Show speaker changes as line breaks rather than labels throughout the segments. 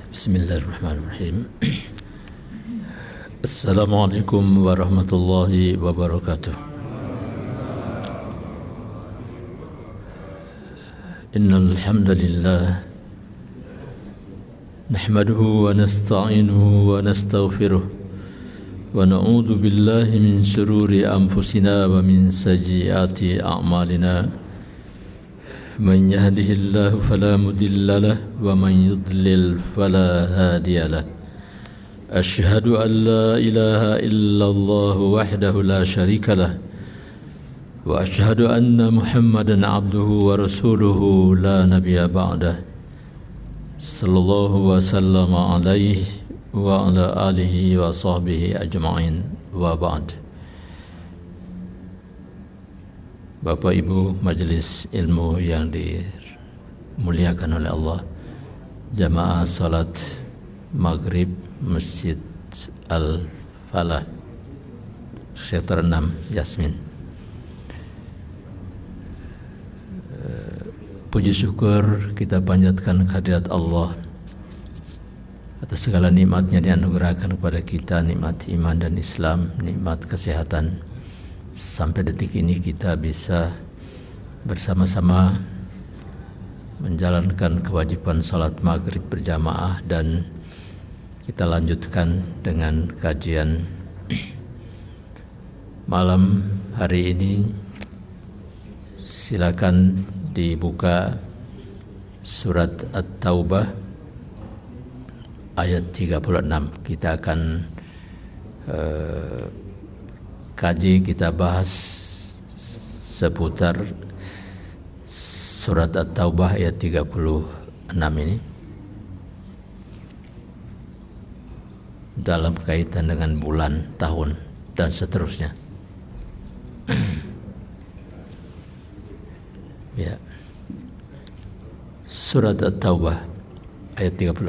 Bismillahirrahmanirrahim. Assalamualaikum warahmatullahi wabarakatuh. Innal hamdalillah nahmaduhu wa nasta'inuhu wa nastaghfiruh wa na'udzu billahi min shururi anfusina wa min sayyiati a'malina. Man yahdihillahu fala mudilla lahu wa man yudlil fala hadiya lahu. Ashhadu an la ilaha illallah wahdahu la sharika lahu wa ashhadu anna Muhammadan abduhu wa rasuluhu la nabiyya ba'dah. Sallallahu wa sallama alaihi wa ala alihi wa sahbihi ajma'in wa ba'd. Bapak Ibu Majelis Ilmu yang dimuliakan oleh Allah, jamaah salat maghrib Masjid Al-Falah Sektor 6 Yasmin. Puji syukur kita panjatkan kehadirat Allah atas segala nikmatnya dianugerahkan kepada kita, nikmat iman dan Islam, nikmat kesehatan. Sampai detik ini kita bisa bersama-sama menjalankan kewajiban salat maghrib berjamaah, dan kita lanjutkan dengan kajian malam hari ini. Silakan dibuka surat At-Taubah ayat 36. Kita akan kaji, kita bahas seputar surat At-Taubah ayat 36 ini dalam kaitan dengan bulan, tahun, dan seterusnya. Ya. Surat At-Taubah ayat 36,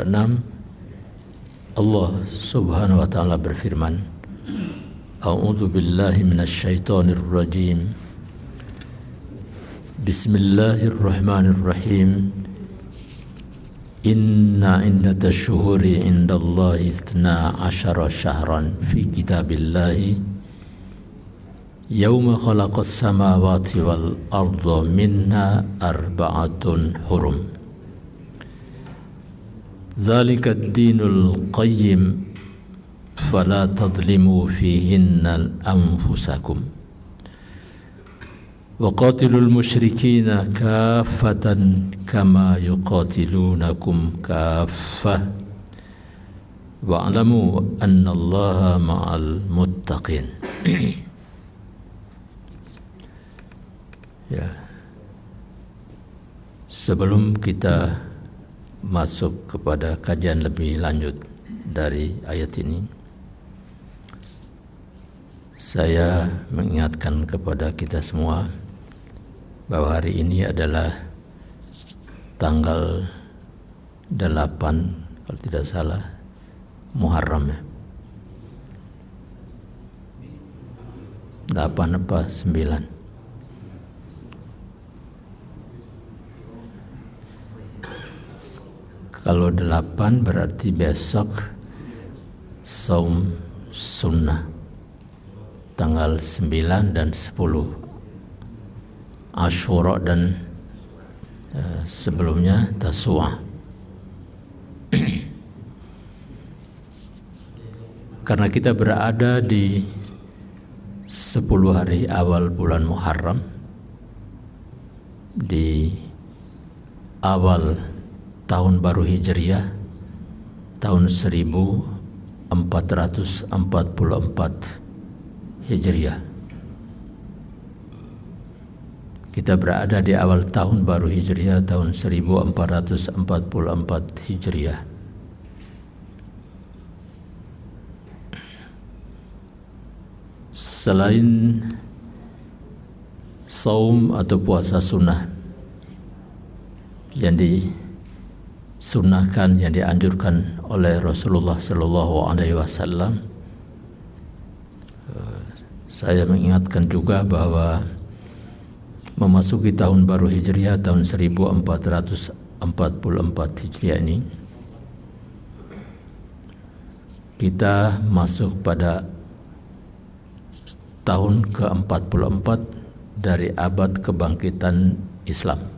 Allah Subhanahu wa taala berfirman, A'udzu billahi minasyaitonir rajim. Bismillahirrahmanirrahim. Inna iddatash syuhuri indallahi 12 syahran fi kitabillahi yauma khalaqas samawati wal arda minha arba'atun hurum. Dzalika ad-dinul qayyim fala tadlimu fihinna anfusakum wa qatilul musyrikina kaffatan kama yuqatilunakum kaffah wa'lamu annallaha ma'al muttaqin. Ya. Sebelum kita masuk kepada kajian lebih lanjut dari ayat ini, saya mengingatkan kepada kita semua bahwa hari ini adalah tanggal 8, kalau tidak salah, Muharram, 8 apa 9? Kalau 8 berarti besok saum sunnah, tanggal 9 dan 10 Asyura, dan sebelumnya Tasu'a. Karena kita berada di 10 hari awal bulan Muharram, di awal tahun baru Hijriah, tahun 1444 Hijriah. Kita berada di awal tahun baru Hijriah, tahun 1444 Hijriah. Selain saum atau puasa sunnah yang disunnahkan, yang dianjurkan oleh Rasulullah Sallallahu Alaihi Wasallam, saya mengingatkan juga bahwa memasuki tahun baru Hijriah tahun 1444 Hijriah ini, kita masuk pada tahun ke-44 dari abad kebangkitan Islam.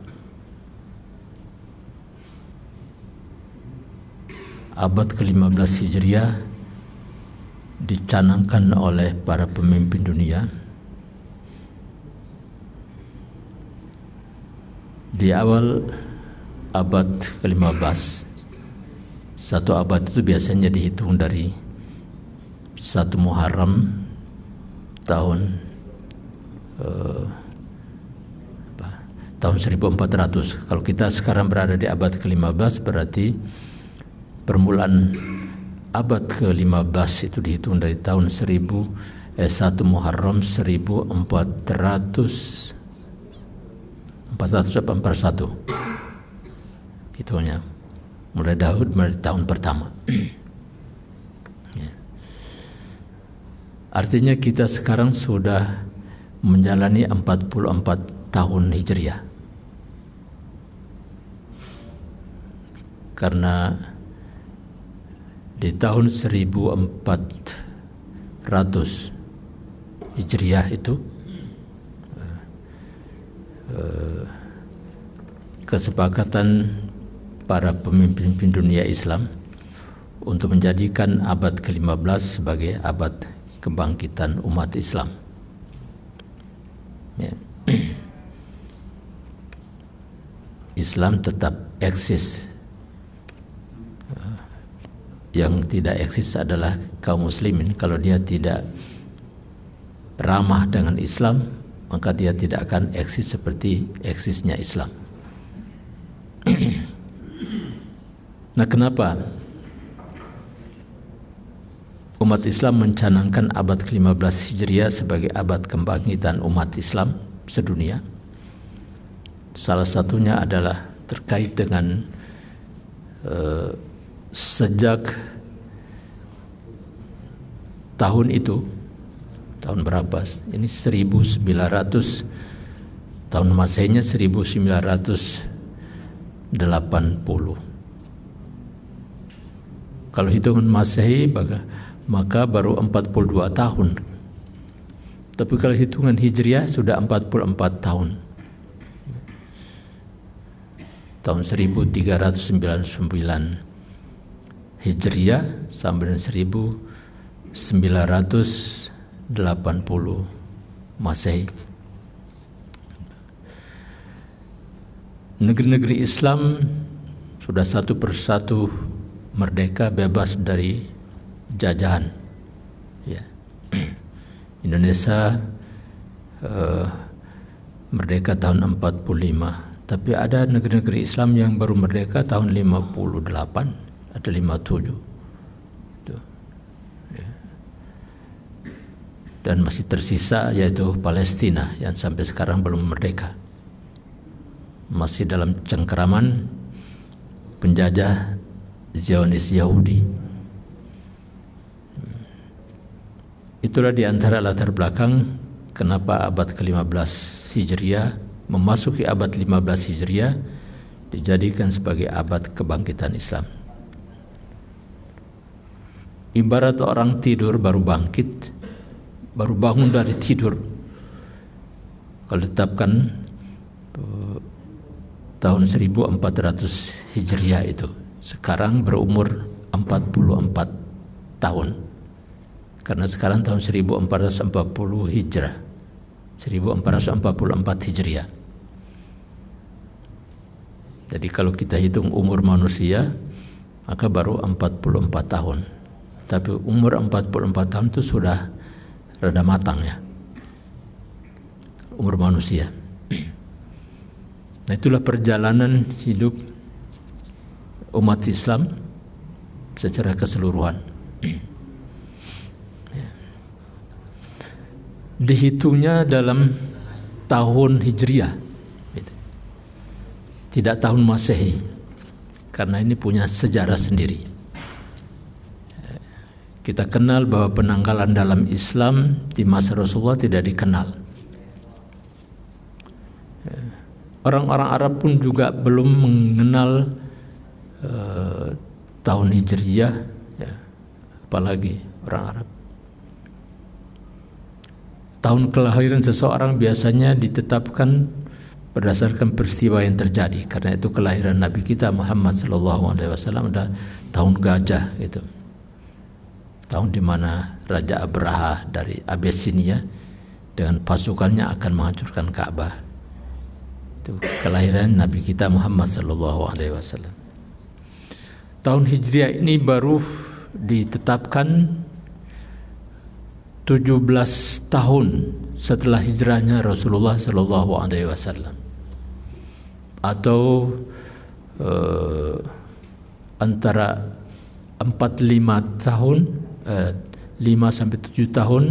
Abad ke-15 Hijriah dicanangkan oleh para pemimpin dunia. Di awal abad ke-15, satu abad itu biasanya dihitung dari 1 Muharram tahun 1400. Kalau kita sekarang berada di abad ke-15, berarti permulaan abad ke-15 itu dihitung dari tahun 1 Muharram 1441. Hitungnya mulai tahun pertama. Artinya kita sekarang sudah menjalani 44 tahun Hijriah. Karena di tahun 1400 Hijriah itu kesepakatan para pemimpin dunia Islam untuk menjadikan abad ke-15 sebagai abad kebangkitan umat Islam. Ya. Islam tetap eksis. Yang tidak eksis adalah kaum muslimin. Kalau dia tidak ramah dengan Islam, maka dia tidak akan eksis seperti eksisnya Islam. Nah, kenapa umat Islam mencanangkan abad ke-15 Hijriah sebagai abad kebangkitan umat Islam sedunia? Salah satunya adalah terkait dengan sejak tahun itu, tahun berapa? Ini 1900, tahun Masehnya 1980. Kalau hitungan Masehi maka baru 42 tahun. Tapi kalau hitungan Hijriah sudah 44 tahun. Tahun 1399 Hijriah sampai dengan 1980 Masehi. Negeri-negeri Islam sudah satu persatu merdeka, bebas dari jajahan. Ya. Indonesia merdeka tahun 45. Tapi ada negeri-negeri Islam yang baru merdeka tahun 58. Ada 57. Ya. Dan masih tersisa yaitu Palestina yang sampai sekarang belum merdeka. Masih dalam cengkeraman penjajah Zionis Yahudi. Itulah di antara latar belakang kenapa abad ke-15 Hijriah memasuki abad 15 Hijriah dijadikan sebagai abad kebangkitan Islam. Ibarat orang tidur baru bangkit, baru bangun dari tidur. Kalau ditetapkan tahun 1400 Hijriah itu, sekarang berumur 44 tahun. Karena sekarang tahun 1440 Hijrah, 1444 Hijriah. Jadi kalau kita hitung umur manusia, maka baru 44 tahun. Tapi umur 44 tahun itu sudah rada matang ya, umur manusia. Nah, itulah perjalanan hidup umat Islam secara keseluruhan. Dihitungnya dalam tahun Hijriah, tidak tahun Masehi, karena ini punya sejarah sendiri. Kita kenal bahwa penanggalan dalam Islam di masa Rasulullah tidak dikenal. Orang-orang Arab pun juga belum mengenal tahun Hijriyah, ya, apalagi orang Arab. Tahun kelahiran seseorang biasanya ditetapkan berdasarkan peristiwa yang terjadi. Karena itu kelahiran Nabi kita Muhammad SAW adalah tahun gajah, gitu. Tahun di mana Raja Abraha dari Abyssinia dengan pasukannya akan menghancurkan Ka'bah. Itu kelahiran Nabi kita Muhammad SAW. Tahun Hijriah ini baru ditetapkan 17 tahun setelah hijrahnya Rasulullah SAW, atau antara 4-5 tahun, 5-7 tahun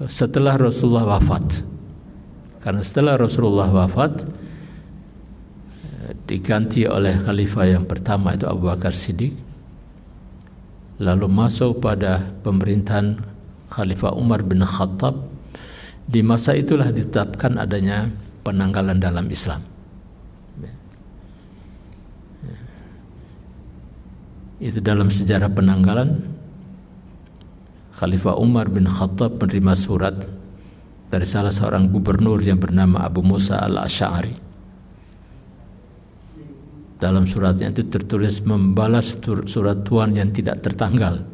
setelah Rasulullah wafat. Karena setelah Rasulullah wafat diganti oleh khalifah yang pertama, itu Abu Bakar Siddiq, lalu masuk pada pemerintahan Khalifah Umar bin Khattab. Di masa itulah ditetapkan adanya penanggalan dalam Islam. Itu dalam sejarah penanggalan, Khalifah Umar bin Khattab menerima surat dari salah seorang gubernur yang bernama Abu Musa al-Asy'ari. Dalam suratnya itu tertulis membalas surat Tuhan yang tidak tertanggal.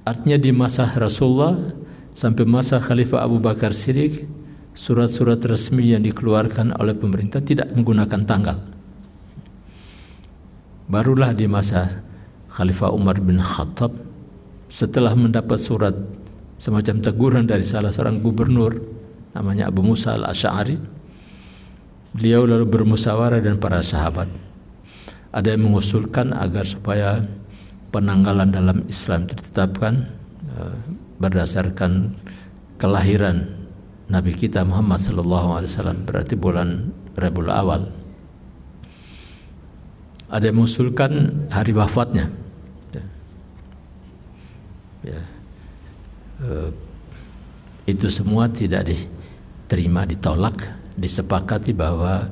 Artinya di masa Rasulullah sampai masa Khalifah Abu Bakar Siddiq, surat-surat resmi yang dikeluarkan oleh pemerintah tidak menggunakan tanggal. Barulah di masa Khalifah Umar bin Khattab, setelah mendapat surat semacam teguran dari salah seorang gubernur namanya Abu Musa al-Asy'ari, beliau lalu bermusyawarah dengan para sahabat. Ada yang mengusulkan agar supaya penanggalan dalam Islam ditetapkan berdasarkan kelahiran Nabi kita Muhammad SAW, berarti bulan Rabiul Awal. Ada yang mengusulkan hari wafatnya. Itu semua tidak diterima, ditolak. Disepakati bahwa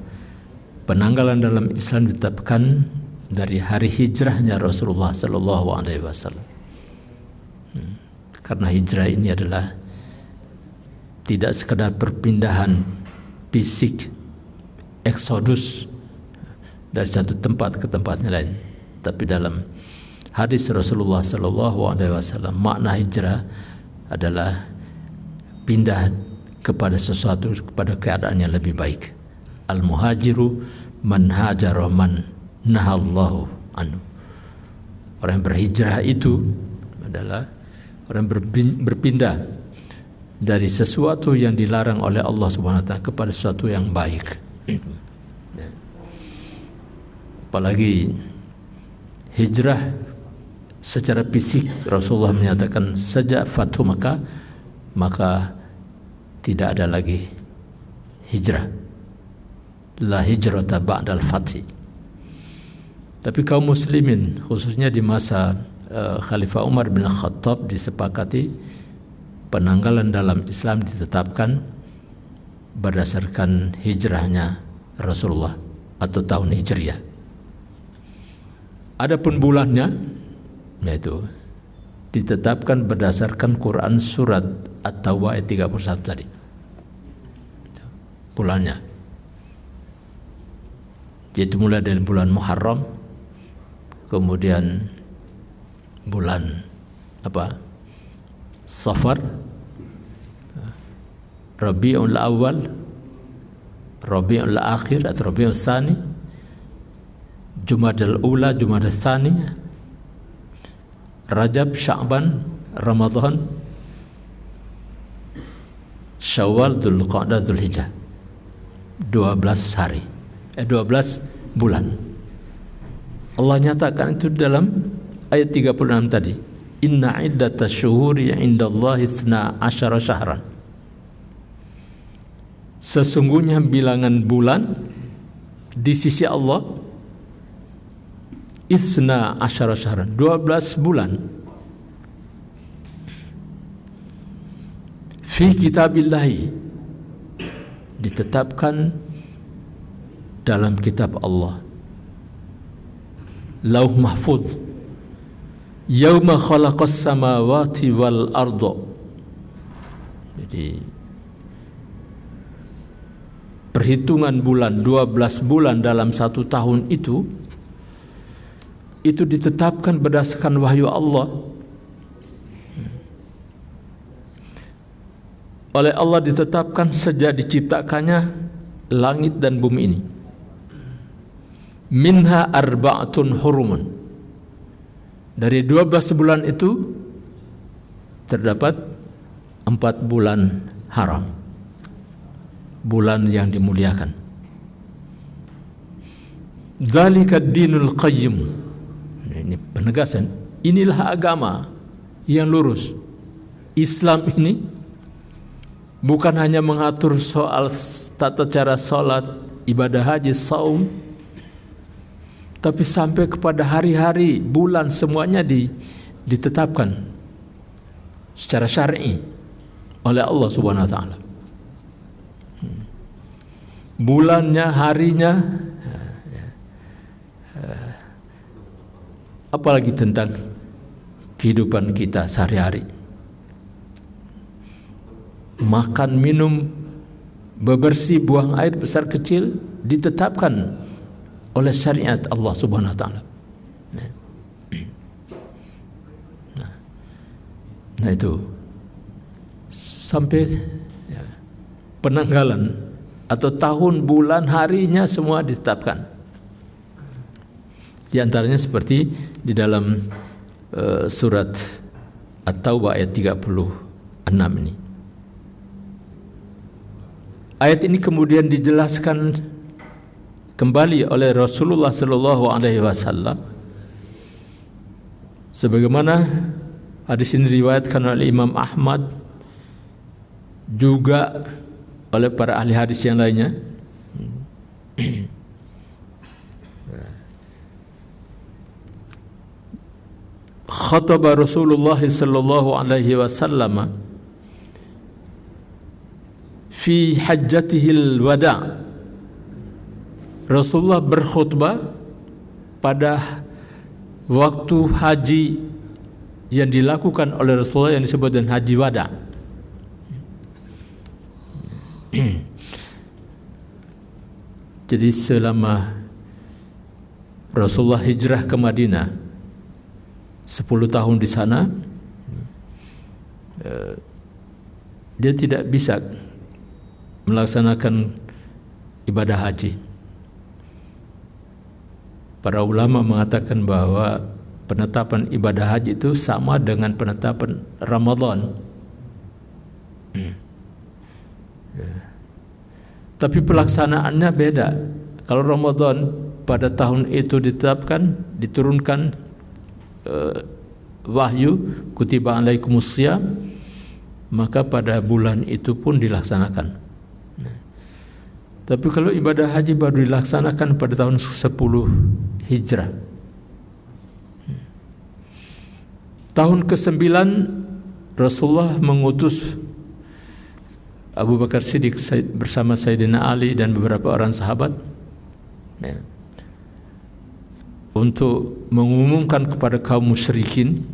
penanggalan dalam Islam ditetapkan dari hari hijrahnya Rasulullah SAW. Karena hijrah ini adalah tidak sekadar perpindahan fisik, eksodus dari satu tempat ke tempat lain, tapi dalam hadis Rasulullah SAW, makna hijrah adalah pindah kepada sesuatu, kepada keadaan yang lebih baik. Al-muhajiru man hajara man nahallahu anhu. Orang yang berhijrah itu adalah orang berpindah dari sesuatu yang dilarang oleh Allah Subhanahu wa taala kepada sesuatu yang baik. Apalagi hijrah secara fisik, Rasulullah menyatakan sejak Fathu Makkah maka tidak ada lagi hijrah. La hijrata ba'dal fathi. Tapi kaum muslimin khususnya di masa Khalifah Umar bin Khattab disepakati penanggalan dalam Islam ditetapkan berdasarkan hijrahnya Rasulullah atau tahun Hijriah. Adapun bulannya yaitu ditetapkan berdasarkan Quran surat At-Taubah ayat 31 tadi. Bulannya. Yaitu mulai dari bulan Muharram, kemudian bulan Safar, Rabiul Awal, Rabiul Akhir atau Rabiul Tsani, Jumadal Ula, Jumadal Tsani, Rajab, Sya'ban, Ramadan, Syawal, Dzulqa'dah, Dzulhijjah. 12 hari. 12 bulan. Allah nyatakan itu dalam ayat 36 tadi. Inna iddatash syuhuri 'indallahi 12 syahran. Sesungguhnya bilangan bulan di sisi Allah 12 syahran, 12 bulan. Fi kitabillahi, ditetapkan dalam kitab Allah, Lauh Mahfuz, yauma khalaqas samawati wal arda. Jadi perhitungan bulan, 12 bulan dalam 1 tahun itu ditetapkan berdasarkan wahyu Allah. Oleh Allah ditetapkan sejak diciptakannya langit dan bumi ini. Minha arba'atun hurumun. Dari 12 bulan itu terdapat 4 bulan haram, bulan yang dimuliakan. Dzalika dinul qayyim. Ini penegasan, inilah agama yang lurus. Islam ini bukan hanya mengatur soal tata cara salat, ibadah haji, saum, tapi sampai kepada hari-hari, bulan, semuanya ditetapkan secara syar'i oleh Allah Subhanahu wa taala. Bulannya, harinya, apalagi tentang kehidupan kita sehari-hari. Makan, minum, bebersih, buang air besar kecil ditetapkan oleh syariat Allah Subhanahu wa taala. Nah itu sampai penanggalan atau tahun, bulan, harinya semua ditetapkan. Di antaranya seperti di dalam surat At-Taubah ayat 36 ini. Ayat ini kemudian dijelaskan kembali oleh Rasulullah sallallahu alaihi wasallam sebagaimana hadis ini diriwayatkan oleh Imam Ahmad, juga oleh para ahli hadis yang lainnya. Khataba Rasulullah sallallahu alaihi wasallam fi hajjatihil wada'. Rasulullah berkhutbah pada waktu haji yang dilakukan oleh Rasulullah yang disebut dengan haji wada'. Jadi selama Rasulullah hijrah ke Madinah 10 tahun di sana, dia tidak bisa melaksanakan ibadah haji. Para ulama mengatakan bahwa penetapan ibadah haji itu sama dengan penetapan Ramadan. Tapi pelaksanaannya beda. Kalau Ramadan pada tahun itu ditetapkan, diturunkan wahyu, kutiba alaikumusiyam, maka pada bulan itu pun dilaksanakan. Tapi kalau ibadah haji baru dilaksanakan pada tahun 10 Hijrah. Tahun ke-9 Rasulullah mengutus Abu Bakar Siddiq bersama Sayyidina Ali dan beberapa orang sahabat untuk mengumumkan kepada kaum musyrikin,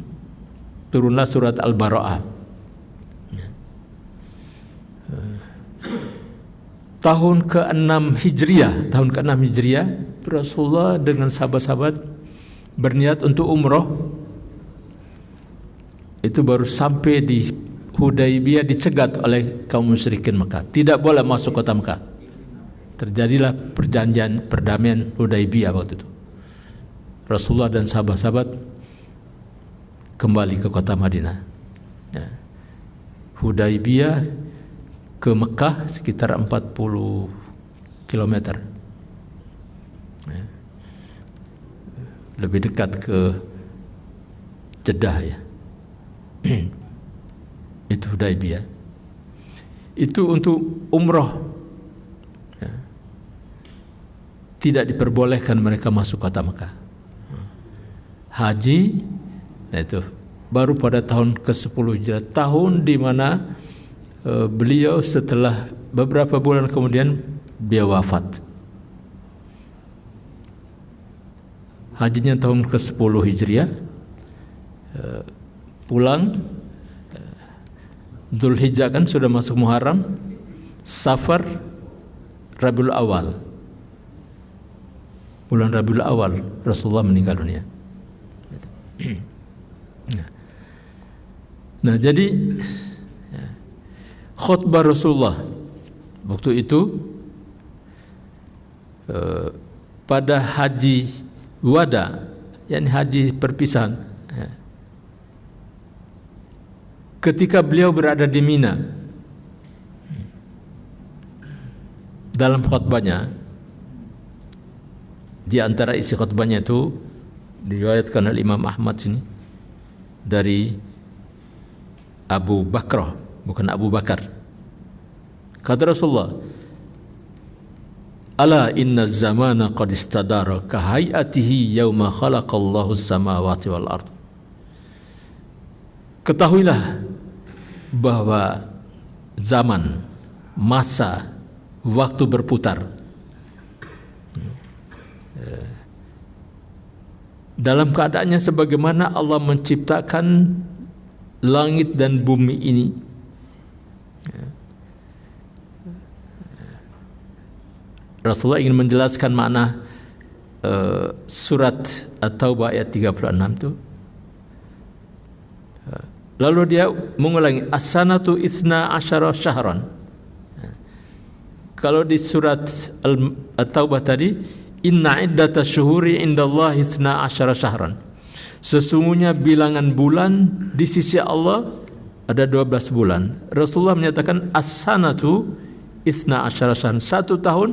turunlah surat Al-Bara'ah. Tahun ke-6 Hijriah, Rasulullah dengan sahabat-sahabat berniat untuk umroh. Itu baru sampai di Hudaybiyah dicegat oleh kaum musyrikin Mekah. Tidak boleh masuk kota Mekah. Terjadilah perjanjian perdamaian Hudaybiyah waktu itu. Rasulullah dan sahabat-sahabat kembali ke kota Madinah. Hudaybiyah ke Mekah sekitar 40 kilometer. Lebih dekat ke Jeddah ya. Itu Hudaybiyah. Itu untuk umroh. Tidak diperbolehkan mereka masuk kota Mekah. Haji, itu baru pada tahun ke-10 Hijrah, tahun di mana beliau setelah beberapa bulan kemudian dia wafat. Hajinya tahun ke-10 Hijriah, pulang, Dzulhijjah kan sudah masuk Muharram, Safar, Rabiul Awal. Bulan Rabiul Awal Rasulullah meninggal dunia. Nah, jadi khutbah Rasulullah waktu itu pada haji wada, yakni haji perpisahan, ketika beliau berada di Mina, dalam khutbahnya, di antara isi khutbahnya itu diriwayatkan oleh Imam Ahmad sini dari Abu Bakrah, bukan Abu Bakar. Kata Rasulullah, "Ala inna zamana qad istadara ka hayatihi yauma khalaqallahu as-samawati wal ard." Ketahuilah bahwa zaman, masa, waktu berputar dalam keadaannya sebagaimana Allah menciptakan langit dan bumi ini. Rasulullah ingin menjelaskan makna surat At-Taubah ayat 36 itu. Lalu dia mengulangi as-sanatu itsna asyara syahran. Kalau di surat At-Taubah tadi, inna iddatash syuhuri indallahi itsna asyara syahran. Sesungguhnya bilangan bulan di sisi Allah ada 12 bulan. Rasulullah menyatakan as-sanatu itsna asyara syahran, 1 tahun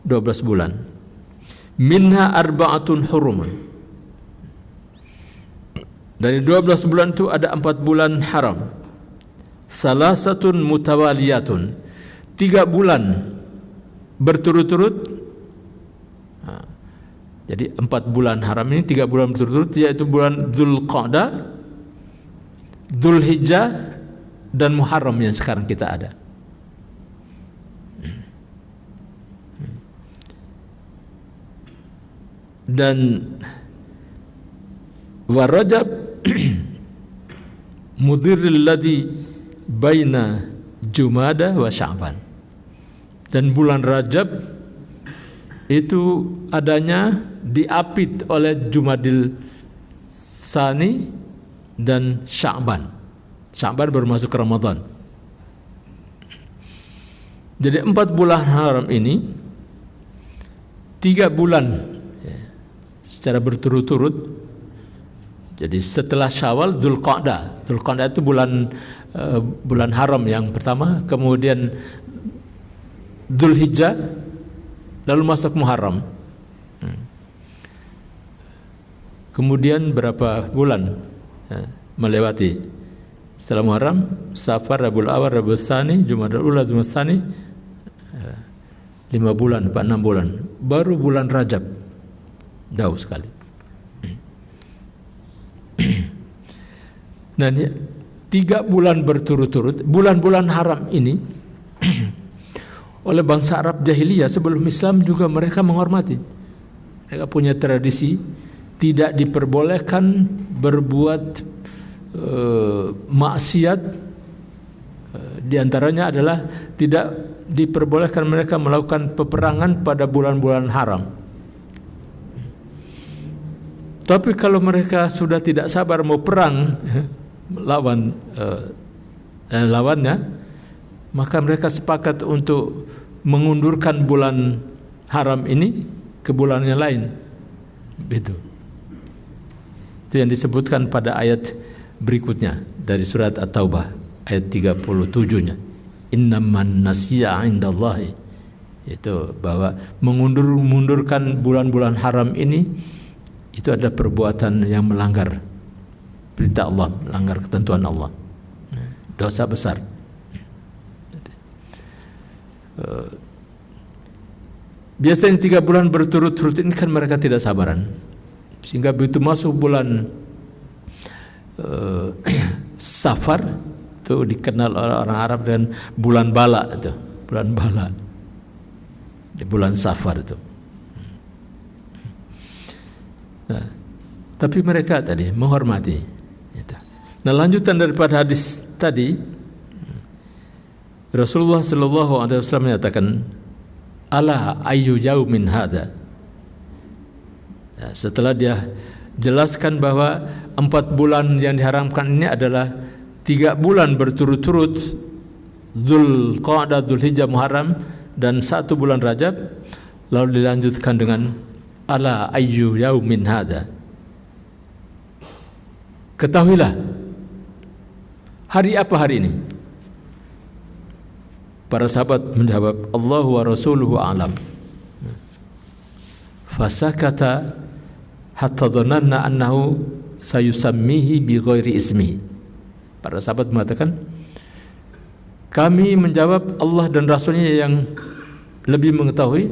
12 bulan. Minha arba'atun hurumun. Dari 12 bulan itu ada 4 bulan haram. Salasatun mutawaliyatun. 3 bulan berturut-turut. Jadi 4 bulan haram ini 3 bulan berturut-turut, yaitu bulan Dzulqa'dah, Dzulhijjah dan Muharram yang sekarang kita ada. Dan wa Rajab mudirril ladzi baina Jumada wa Sya'ban. Dan bulan Rajab itu adanya diapit oleh Jumadil Tsani dan Sya'ban. Sya'ban baru masuk ke Ramadan. Jadi 4 bulan haram ini 3 bulan secara berturut-turut. Jadi setelah Syawal, Dzulqa'dah. Dzulqa'dah itu bulan haram yang pertama, kemudian Dzulhijjah, lalu masuk Muharram. Kemudian berapa bulan melewati setelah Muharram, Safar, Rabiul Awal, Rabiul Tsani, Jumadal Ula, Jumadal Tsani, 5 bulan, 6 bulan. Baru bulan Rajab, jauh sekali. Dan 3 bulan berturut-turut, bulan-bulan haram ini oleh bangsa Arab jahiliyah sebelum Islam juga mereka menghormati. Mereka punya tradisi tidak diperbolehkan berbuat maksiat. Di antaranya adalah tidak diperbolehkan mereka melakukan peperangan pada bulan-bulan haram. Tapi kalau mereka sudah tidak sabar mau perang lawan lawannya, maka mereka sepakat untuk mengundurkan bulan haram ini ke bulan yang lain. Itu yang disebutkan pada ayat berikutnya dari surat At-Taubah ayat 37-nya. Innaman nasiya 'indallahi. Itu bahwa mengundurkan bulan-bulan haram ini itu adalah perbuatan yang melanggar perintah Allah, melanggar ketentuan Allah. Dosa besar. Biasanya 3 bulan berturut-turut ini kan mereka tidak sabaran, sehingga begitu masuk bulan Safar itu dikenal oleh orang Arab dengan bulan bala itu. bulan bala, di bulan Safar itu. Nah, tapi mereka tadi menghormati. Nah, lanjutan daripada hadis tadi, Rasulullah sallallahu alaihi wasallam menyatakan, ala ayyu yaumin hadza. Setelah dia jelaskan bahwa 4 bulan yang diharamkan ini adalah 3 bulan berturut-turut, Dzulqa'dah, Dzulhijjah, Muharram, dan 1 bulan Rajab, lalu dilanjutkan dengan ala ayyu yaumin hadza. Ketahuilah, hari apa hari ini? Para sahabat menjawab, Allahu wa rasuluhu a'lam. Fasakata hatta dhananna annahu sayusammihi bi ghairi ismihi. Para sahabat mengatakan, kami menjawab Allah dan Rasulnya yang lebih mengetahui,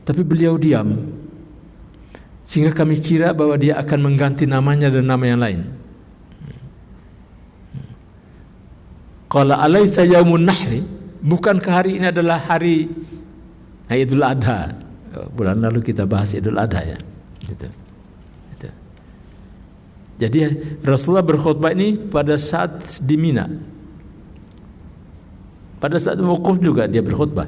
tapi beliau diam, sehingga kami kira bahwa dia akan mengganti namanya dan nama yang lain. Qala alaysa yaumun nahri, bukankah hari ini adalah hari Idul Adha? Bulan lalu kita bahas Idul Adha ya. Gitu. Jadi Rasulullah berkhutbah ini pada saat di Mina. Pada saat wukuf juga dia berkhutbah.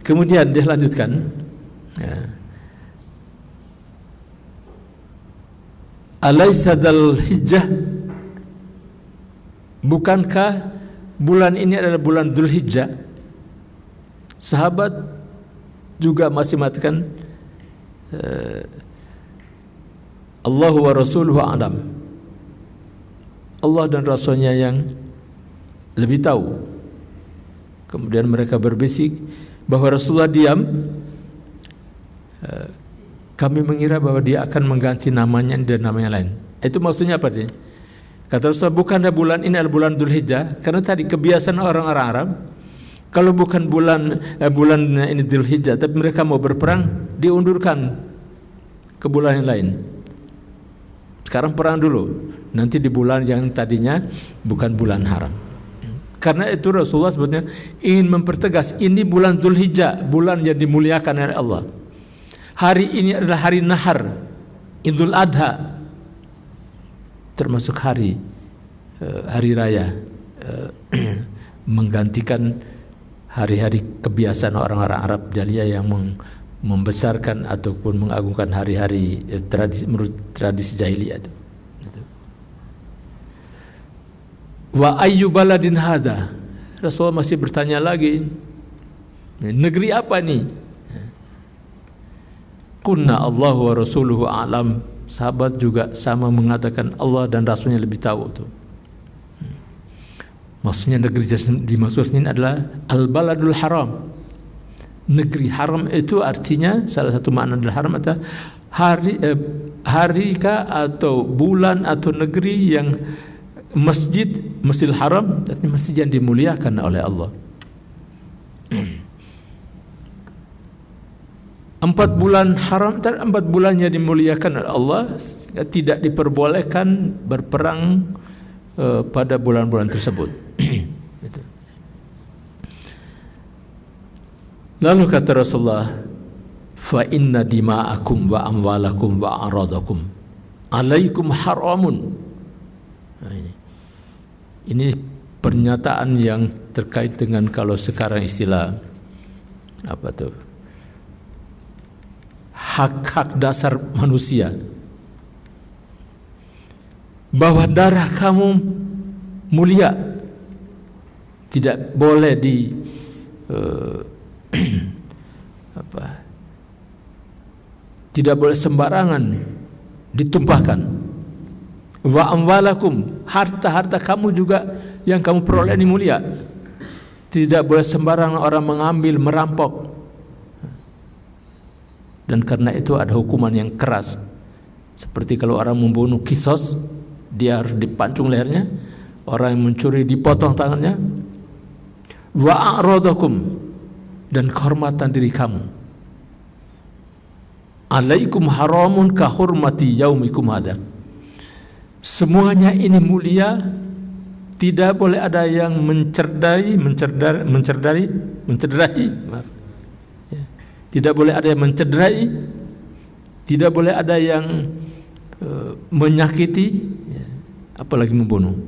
Kemudian dia lanjutkan, alaysa dzul hijjah, bukankah bulan ini adalah bulan Dzulhijjah? Sahabat juga masih mengatakan, Allahu wa rasuluhu a'lam. Allah dan Rasulnya yang lebih tahu. Kemudian mereka berbisik bahwa Rasulullah diam. Kami mengira bahwa dia akan mengganti namanya dan namanya lain. Itu maksudnya apa sih? Kata Rasulullah, bukanlah bulan ini adalah bulan Dzulhijjah, karena tadi kebiasaan orang-orang Arab, kalau bukan bulan ini Dzulhijjah, tapi mereka mau berperang, diundurkan ke bulan yang lain. Sekarang perang dulu, nanti di bulan yang tadinya bukan bulan haram. Karena itu Rasulullah sebetulnya ingin mempertegas, ini bulan Dzulhijjah, bulan yang dimuliakan oleh Allah. Hari ini adalah hari Nahar, Idul Adha, termasuk hari raya, menggantikan hari-hari kebiasaan orang-orang Arab Jahiliyah yang membesarkan ataupun mengagungkan hari-hari tradisi menurut tradisi jahiliyah itu. Wa ayyu baladin hadza, Rasulullah masih bertanya lagi, negeri apa nih? Kunna Allahu wa rasuluhu a'lam. Sahabat juga sama mengatakan Allah dan Rasulnya lebih tahu itu. Maksudnya negeri dimaksud ini adalah al-baladul haram. Negeri haram itu artinya salah satu makna dari haram adalah hari atau bulan atau negeri yang Masjidil Haram, artinya masjid yang dimuliakan oleh Allah. 4 bulan haram, 4 bulan yang dimuliakan oleh Allah, tidak diperbolehkan berperang pada bulan-bulan tersebut. Lalu kata Rasulullah, fa inna dima'akum wa amwalakum wa aradakum alaikum haramun. Nah, ini pernyataan yang terkait dengan kalau sekarang istilah apa tuh, hak-hak dasar manusia, bahwa darah kamu mulia, tidak boleh tidak boleh sembarangan ditumpahkan. Wa amwalakum, harta-harta kamu juga yang kamu peroleh ini mulia, tidak boleh sembarangan orang mengambil, merampok. Dan karena itu ada hukuman yang keras. Seperti kalau orang membunuh kisos, dia harus dipancung lehernya. Orang yang mencuri dipotong tangannya. Wa a'radakum, dan kehormatan diri kamu. Alaikum haramun ka hurmati yaumikum hadza. Semuanya ini mulia Tidak boleh ada yang mencederai, maaf. Ya. Tidak boleh ada yang mencederai, tidak boleh ada yang menyakiti, ya. Apalagi membunuh.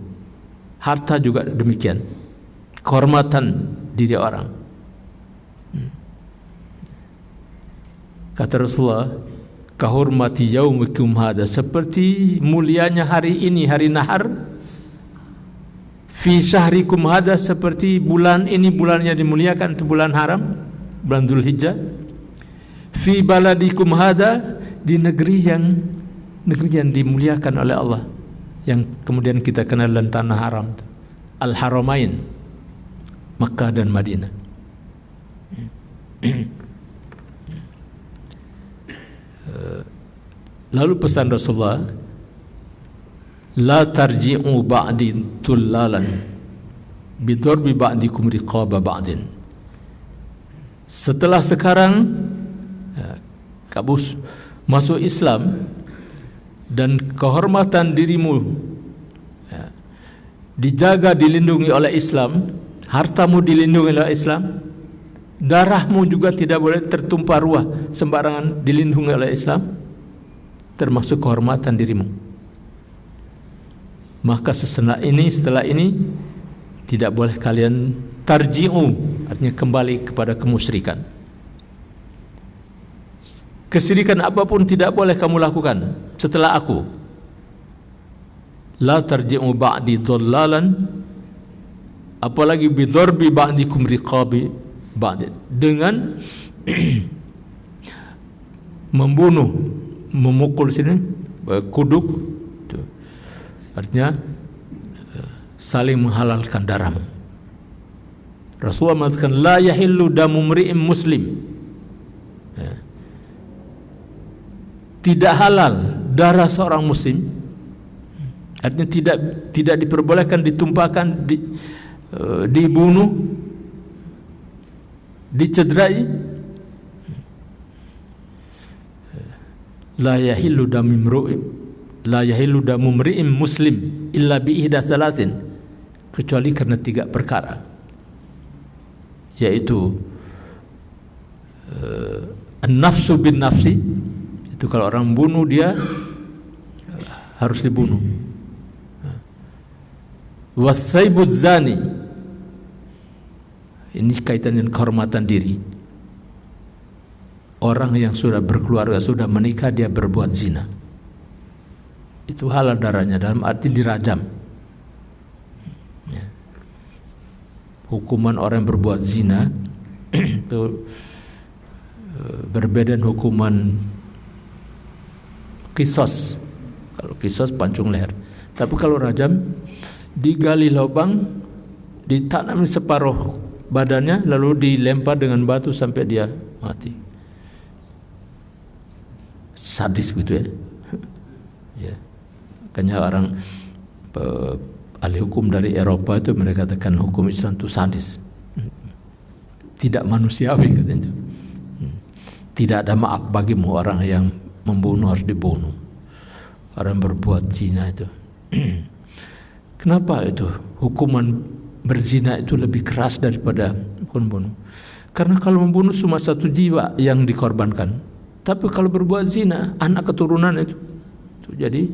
Harta juga demikian. Kehormatan diri orang. Kata Rasulullah, kahormati yaumikum hada, seperti mulianya hari ini, hari nahar. Fi syahrikum hada, seperti bulan ini, bulan yang dimuliakan, itu bulan haram, bulan Dzulhijjah. Fi baladikum hada, di negeri yang dimuliakan oleh Allah, yang kemudian kita kenal dalam tanah haram, Al-Haramain, Makkah dan Madinah. Lalu pesan Rasulullah, la tarji'u ba'di tullalan bidorbi ba'dikum riqaba ba'din. Setelah sekarang kamu masuk Islam dan kehormatan dirimu dijaga, dilindungi oleh Islam, hartamu dilindungi oleh Islam, darahmu juga tidak boleh tertumpah ruah sembarangan, dilindungi oleh Islam, termasuk kehormatan dirimu. Maka setelah ini tidak boleh kalian tarji'u, artinya kembali kepada kemusyrikan. Kesyirikan apapun tidak boleh kamu lakukan setelah aku. La tarji'u ba'di dhallalan, apalagi bidorbi ba'dikum riqabi ba'din, dengan membunuh, memukul sini, kuduk, artinya saling menghalalkan darahmu. Rasulullah mengatakan, la yahillu damu mri'in muslim, tidak halal darah seorang muslim, artinya tidak diperbolehkan ditumpahkan, dibunuh, dicederai. La yahillu damu mri'in muslim illa bi ihda salasin, kecuali karena 3 perkara, yaitu an-nafsu bin nafsi, itu kalau orang bunuh dia harus dibunuh. Was-saybuz zani, ini kaitan dengan kehormatan diri. Orang yang sudah berkeluarga, sudah menikah, dia berbuat zina, itu halal darahnya, dalam arti dirajam. Hukuman orang yang berbuat zina itu berbeda dengan hukuman kisos. Kalau kisos pancung leher, tapi kalau rajam digali lubang, ditanam separuh badannya, lalu dilempar dengan batu sampai dia mati. Sadis gitu ya. Ya. Makanya orang ahli hukum dari Eropa itu mereka katakan hukum Islam itu sadis, tidak manusiawi katanya. Tidak ada maaf bagimu, orang yang membunuh harus dibunuh, orang berbuat zina itu. Kenapa itu hukuman berzina itu lebih keras daripada hukuman bunuh? Karena kalau membunuh cuma 1 jiwa yang dikorbankan, tapi kalau berbuat zina, anak keturunan itu jadi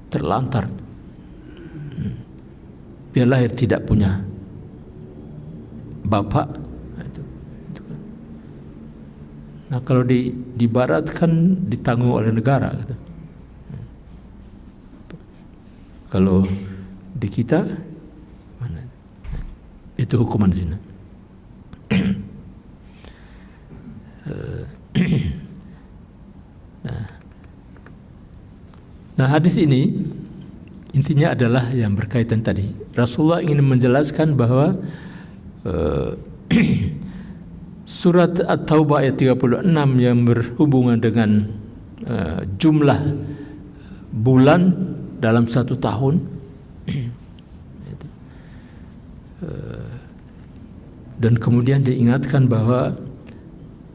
terlantar. Dia lahir tidak punya bapak. Nah, kalau di barat kan ditanggung oleh negara gitu. Kalau di kita mana? Itu hukuman zina. Nah, hadis ini intinya adalah yang berkaitan tadi. Rasulullah ingin menjelaskan bahwa surat At-Taubah ayat 36 yang berhubungan dengan jumlah bulan dalam 1 tahun, dan kemudian diingatkan bahwa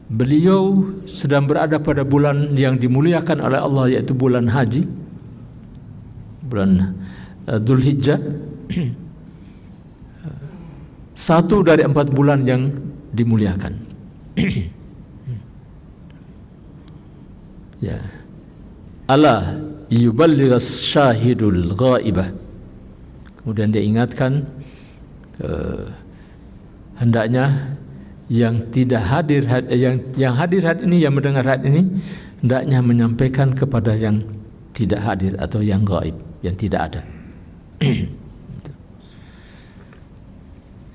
beliau sedang berada pada bulan yang dimuliakan oleh Allah, yaitu bulan haji, bulan Dzulhijjah. satu dari 4 bulan yang dimuliakan. Ya. Ala yuballighas syahidul ghaibah. Kemudian dia ingatkan hendaknya yang tidak hadir, yang hadir hari ini, yang mendengar hari ini, hendaknya menyampaikan kepada yang tidak hadir atau yang gaib, yang tidak ada.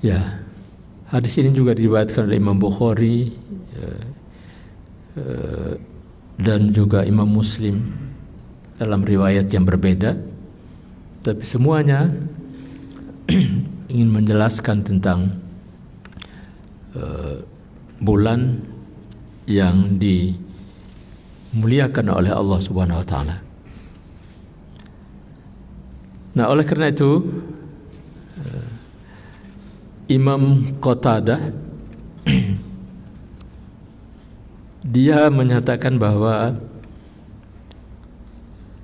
Ya, hadis ini juga diriwayatkan oleh Imam Bukhari dan juga Imam Muslim dalam riwayat yang berbeda, tapi semuanya ingin menjelaskan tentang bulan yang dimuliakan oleh Allah Subhanahu wa taala. Nah, oleh karena itu Imam Qatadah dia menyatakan bahwa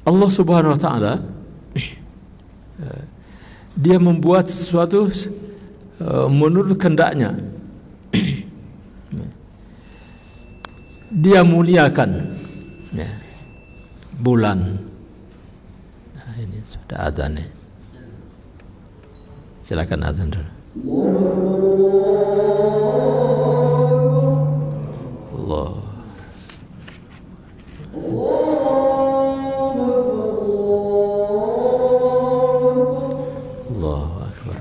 Allah Subhanahu wa taala dia membuat sesuatu menurut kehendaknya. Dia muliakan bulan. Nah, ini sudah azan nih. Silakan azan dulu. Allah. Allahu Akbar.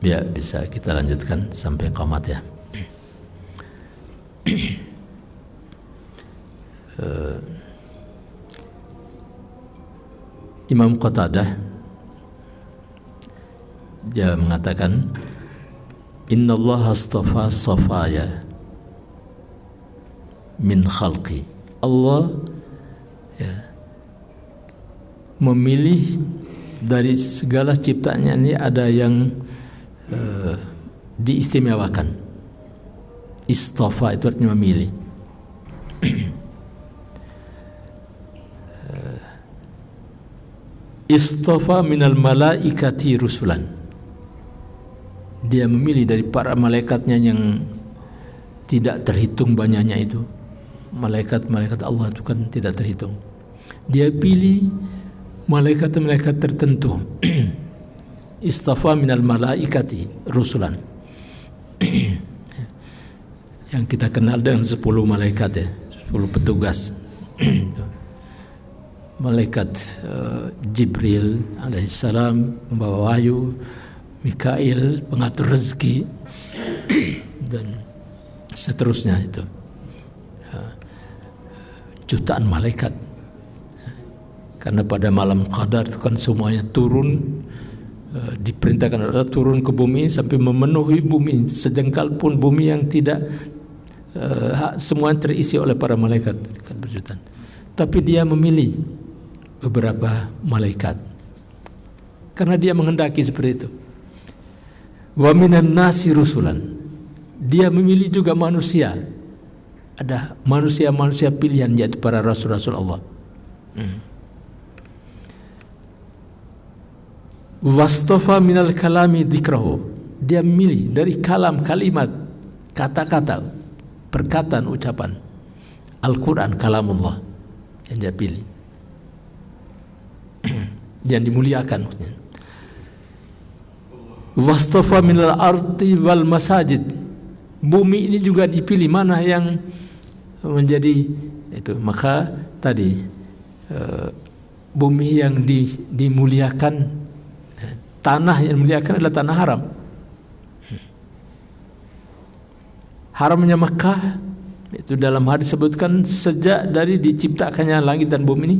Ya, bisa kita lanjutkan sampai qomat ya. Imam Qatadah dia mengatakan, Innallaha astafa safaya min khalqi. Allah memilih dari segala ciptaannya ini ada yang diistimewakan. Istafa itu artinya memilih. Istafa minal malaikati rusulan. Dia memilih dari para malaikatnya yang tidak terhitung banyaknya itu. Malaikat-malaikat Allah itu kan tidak terhitung. Dia pilih malaikat-malaikat tertentu. Istafa minal malaikati rusulan. Yang kita kenal dengan 10 malaikat ya, 10 petugas. Malaikat Jibril alaihissalam membawa wahyu, Mikail pengatur rezeki dan seterusnya itu. jutaan malaikat. Karena pada malam Qadar itu kan semuanya turun, diperintahkan Allah turun ke bumi sampai memenuhi bumi, sejengkal pun bumi yang tidak semua terisi oleh para malaikat kan berjutaan. Tapi dia memilih beberapa malaikat karena dia menghendaki seperti itu. Wa minan nasi rusulan, dia memilih juga manusia. Ada manusia-manusia pilihan yaitu para rasul-rasul Allah. Wastofa minal kalami dzikrahu, dia memilih dari kalimat, kata-kata, perkataan, ucapan Al-Quran, kalamullah yang dia pilih, yang dimuliakan. Wastofa minal ardi wal masajid, bumi ini juga dipilih mana yang menjadi itu. Maka tadi bumi yang dimuliakan, tanah yang dimuliakan adalah tanah haram. Haramnya Makkah itu dalam hadis disebutkan sejak dari diciptakannya langit dan bumi ini,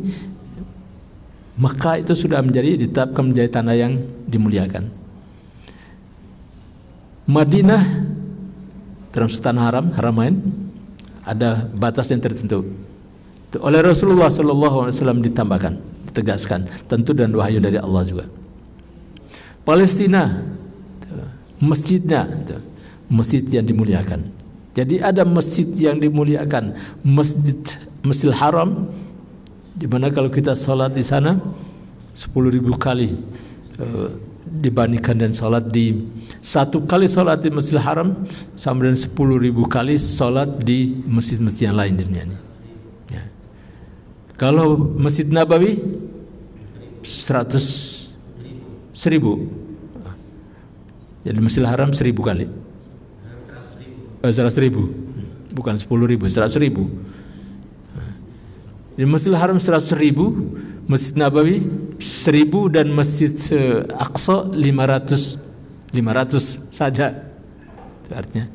Makkah itu sudah ditetapkan menjadi tanah yang dimuliakan. Madinah termasuk tanah haram, haramain, ada batas yang tertentu. Oleh Rasulullah SAW ditambahkan, ditegaskan, tentu dan wahyu dari Allah juga. Palestina, masjidnya, masjid yang dimuliakan. Jadi ada masjid yang dimuliakan, Masjidil Haram, di mana kalau kita salat di sana 10.000 kali dibandingkan dan salat di satu kali salat di Masjidil Haram sama dengan 10.000 kali salat di masjid-masjid yang lain di dunia ini. Ya. Kalau Masjid Nabawi 100.000. Jadi Masjidil Haram 1.000 kali. 100.000. Bukan 10.000, 100.000. Di Masjidil Haram 100.000, Masjid Nabawi 1.000 dan Masjid Aqsa 500 saja. Itu artinya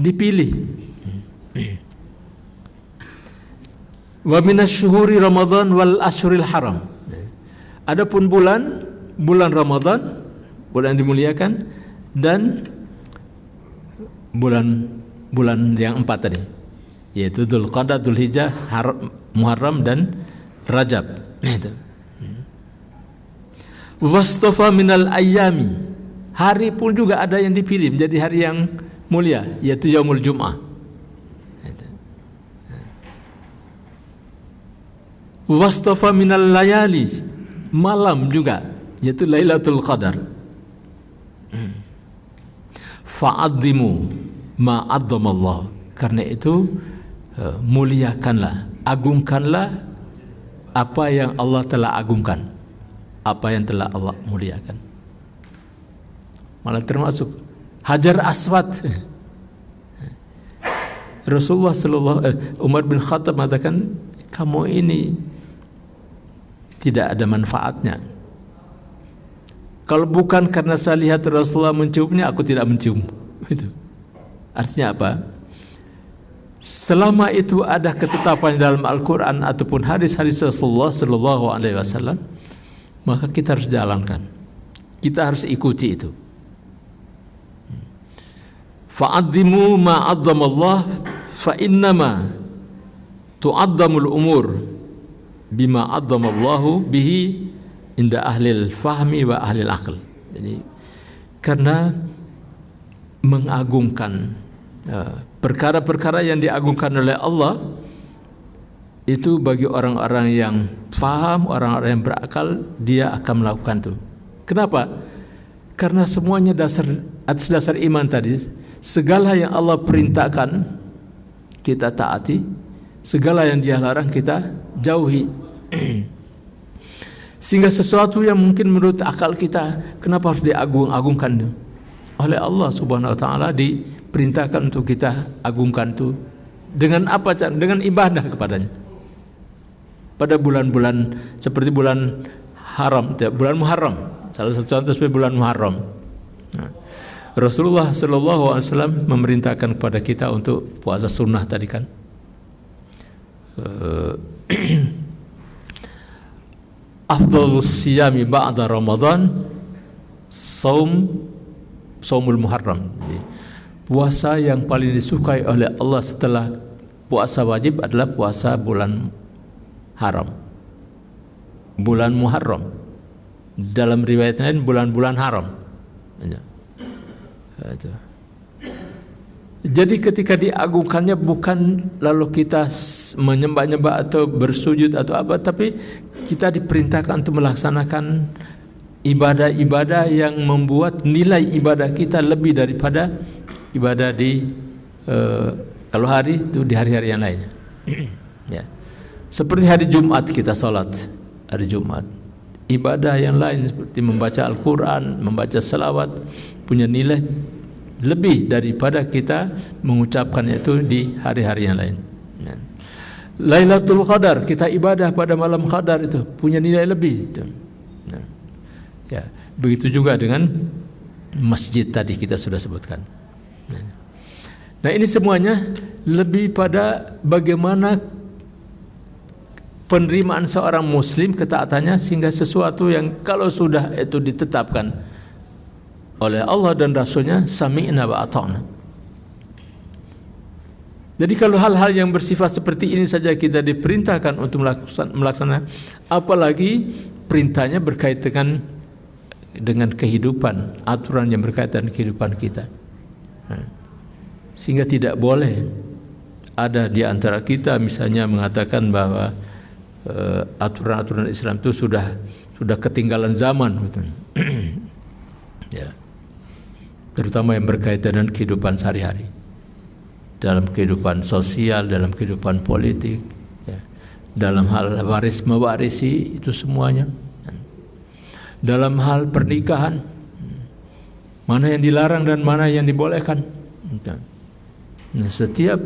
dipilih. Wa minasyuhuri Ramadan wal ashuril haram. Adapun bulan Ramadan, bulan yang dimuliakan, dan bulan yang 4 tadi, yaitu Dzulqa'dah, Dzulhijjah, Muharram dan Rajab. Itu. Wastofa minal ayyami, hari pun juga ada yang dipilih menjadi hari yang mulia, yaitu Yaumul Jum'ah. Wastofa minal layali, malam juga, yaitu Lailatul Qadar. Fa'adzimu ma'adzamallah, karena itu muliakanlah, agungkanlah apa yang Allah telah agungkan, apa yang telah Allah muliakan. Malah termasuk Hajar Aswad. Rasulullah Umar bin Khattab mengatakan, kamu ini tidak ada manfaatnya. Kalau bukan karena saya lihat Rasulullah menciumnya, aku tidak mencium. Itu. Artinya apa? Selama itu ada ketetapan dalam Al-Quran ataupun hadis-hadis Rasulullah Sallallahu Alaihi Wasallam, maka kita harus jalankan. Kita harus ikuti itu. Fa'adzimu ma'adzamallah fa'innama tu'azzamul umur bima adzamallahu bihi inda ahlil fahmi wa ahlil aql. Jadi karena mengagungkan perkara-perkara yang diagungkan oleh Allah itu bagi orang-orang yang faham, orang-orang yang berakal, dia akan melakukan itu. Kenapa? Karena semuanya atas dasar iman tadi. Segala yang Allah perintahkan kita taati, segala yang Dia larang kita jauhi. Sehingga sesuatu yang mungkin menurut akal kita, kenapa harus diagung-agungkan itu? Oleh Allah Subhanahu wa taala diperintahkan untuk kita agungkan itu. Dengan apa? Dengan ibadah kepadanya. Pada bulan-bulan seperti bulan haram, bulan Muharram. Salah satu contoh seperti bulan Muharram. Nah, Rasulullah Sallallahu Alaihi Wasallam memerintahkan kepada kita untuk puasa sunnah tadi kan. afdhalus siyami ba'da Ramadan saumul Muharram. Puasa yang paling disukai oleh Allah setelah puasa wajib adalah puasa bulan haram, bulan Muharram. Dalam riwayat lain bulan-bulan haram. Jadi ketika diagungkannya bukan lalu kita menyembah-nyembah atau bersujud atau apa, tapi kita diperintahkan untuk melaksanakan ibadah-ibadah yang membuat nilai ibadah kita lebih daripada ibadah di kalau hari itu di hari-hari yang lainnya. Ya. Seperti hari Jumat kita salat hari Jumat. Ibadah yang lain seperti membaca Al-Quran, membaca salawat punya nilai lebih daripada kita mengucapkan itu di hari-hari yang lain. Lailatul Qadar, kita ibadah pada malam Qadar itu punya nilai lebih. Ya, begitu juga dengan masjid tadi kita sudah sebutkan. Nah, ini semuanya lebih pada bagaimana penerimaan seorang muslim ketaatannya, sehingga sesuatu yang kalau sudah itu ditetapkan oleh Allah dan Rasulnya, sami'na wa ata'na. Jadi kalau hal-hal yang bersifat seperti ini saja kita diperintahkan untuk melaksanakan, apalagi perintahnya berkaitan dengan kehidupan, aturan yang berkaitan dengan kehidupan kita. Sehingga tidak boleh ada di antara kita misalnya mengatakan bahwa aturan-aturan Islam itu sudah ketinggalan zaman, gitu. Ya. Terutama yang berkaitan dengan kehidupan sehari-hari, dalam kehidupan sosial, dalam kehidupan politik, ya. Dalam hal waris mewarisi itu semuanya, dalam hal pernikahan mana yang dilarang dan mana yang dibolehkan. Nah, setiap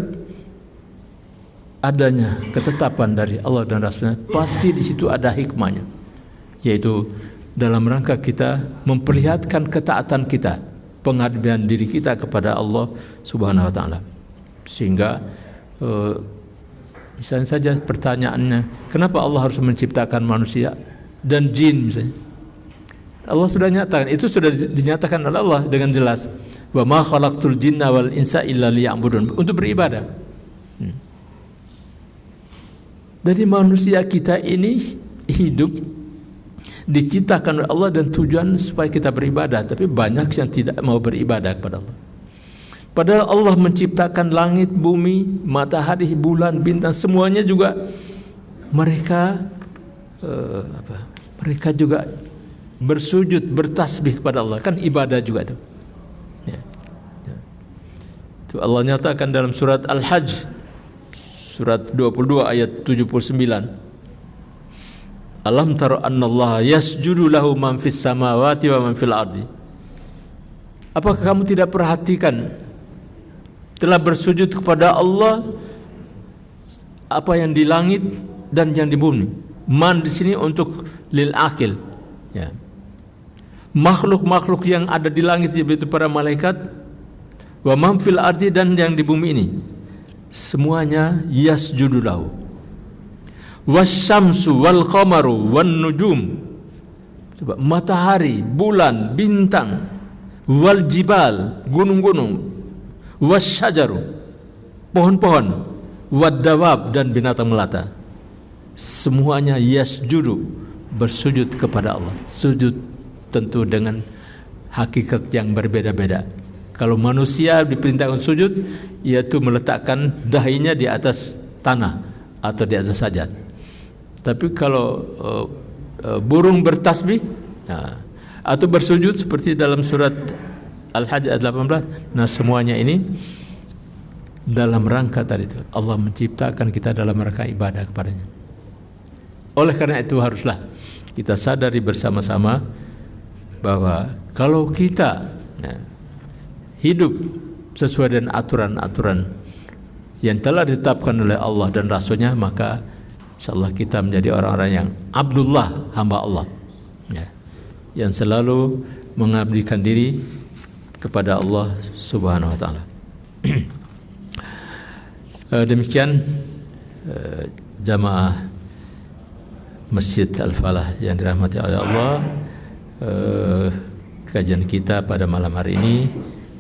adanya ketetapan dari Allah dan Rasulnya, pasti di situ ada hikmahnya, yaitu dalam rangka kita memperlihatkan ketaatan kita, pengabdian diri kita kepada Allah Subhanahu wa taala. Sehingga misalnya saja pertanyaannya, kenapa Allah harus menciptakan manusia dan jin misalnya? Allah sudah nyatakan, itu sudah dinyatakan oleh Allah dengan jelas, wa ma khalaqtul jinna wal insa illa liya'budun, untuk beribadah. Dari manusia kita ini hidup diciptakan oleh Allah dan tujuan supaya kita beribadah, tapi banyak yang tidak mau beribadah kepada Allah. Padahal Allah menciptakan langit, bumi, matahari, bulan, bintang, semuanya juga mereka mereka juga bersujud, bertasbih kepada Allah, kan ibadah juga itu. Ya. Itu Allah nyatakan dalam surat Al-Hajj surat 22 ayat 79. Alam tara annallaha yasjudu lahu man fis samawati wa man fil ardi. Apakah kamu tidak perhatikan telah bersujud kepada Allah apa yang di langit dan yang di bumi? Man di sini untuk lil akil, ya. Makhluk-makhluk yang ada di langit yaitu para malaikat, wa man fil ardi, dan yang di bumi ini semuanya yasjudu lahu. Wasyamsu wal qamaru wan nujum, coba, matahari, bulan, bintang, wal jibal, gunung-gunung, wasyajaru, pohon-pohon, wad dawab, dan binatang melata, semuanya yasjudu, bersujud kepada Allah. Sujud tentu dengan hakikat yang berbeda-beda. Kalau manusia diperintahkan sujud, yaitu meletakkan dahinya di atas tanah atau di atas sajad. Tapi kalau burung bertasbih, nah, atau bersujud seperti dalam surat Al-Hajj ayat 18, nah semuanya ini dalam rangka tadi itu Allah menciptakan kita dalam rangka ibadah kepadanya. Oleh karena itu haruslah kita sadari bersama-sama bahwa kalau kita hidup sesuai dengan aturan-aturan yang telah ditetapkan oleh Allah dan Rasulnya, maka insyaallah kita menjadi orang-orang yang Abdullah, hamba Allah, ya, yang selalu mengabdikan diri kepada Allah Subhanahu wa taala. Demikian jamaah Masjid Al-Falah yang dirahmati oleh Allah, kajian kita pada malam hari ini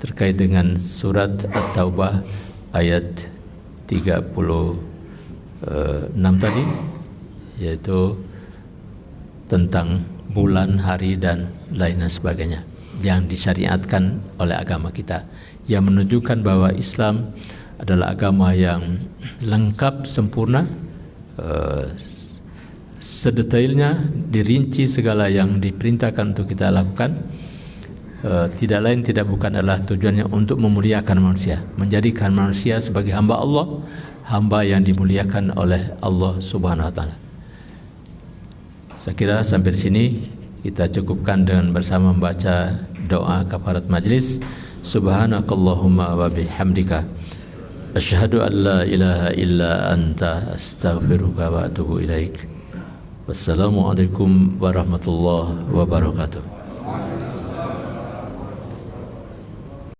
terkait dengan surat At-Taubah ayat 36 tadi, yaitu tentang bulan, hari dan lain sebagainya yang disyariatkan oleh agama kita, yang menunjukkan bahwa Islam adalah agama yang lengkap, sempurna, sedetailnya dirinci segala yang diperintahkan untuk kita lakukan. Tidak lain tidak bukan adalah tujuannya untuk memuliakan manusia, menjadikan manusia sebagai hamba Allah, hamba yang dimuliakan oleh Allah Subhanahu wa taala. Saya kira sampai di sini kita cukupkan dengan bersama membaca doa kafarat majlis. Subhanakallahumma wa bihamdika asyhadu an la ilaha illa anta astaghfiruka wa atubu ilaik. Wassalamualaikum warahmatullahi wabarakatuh.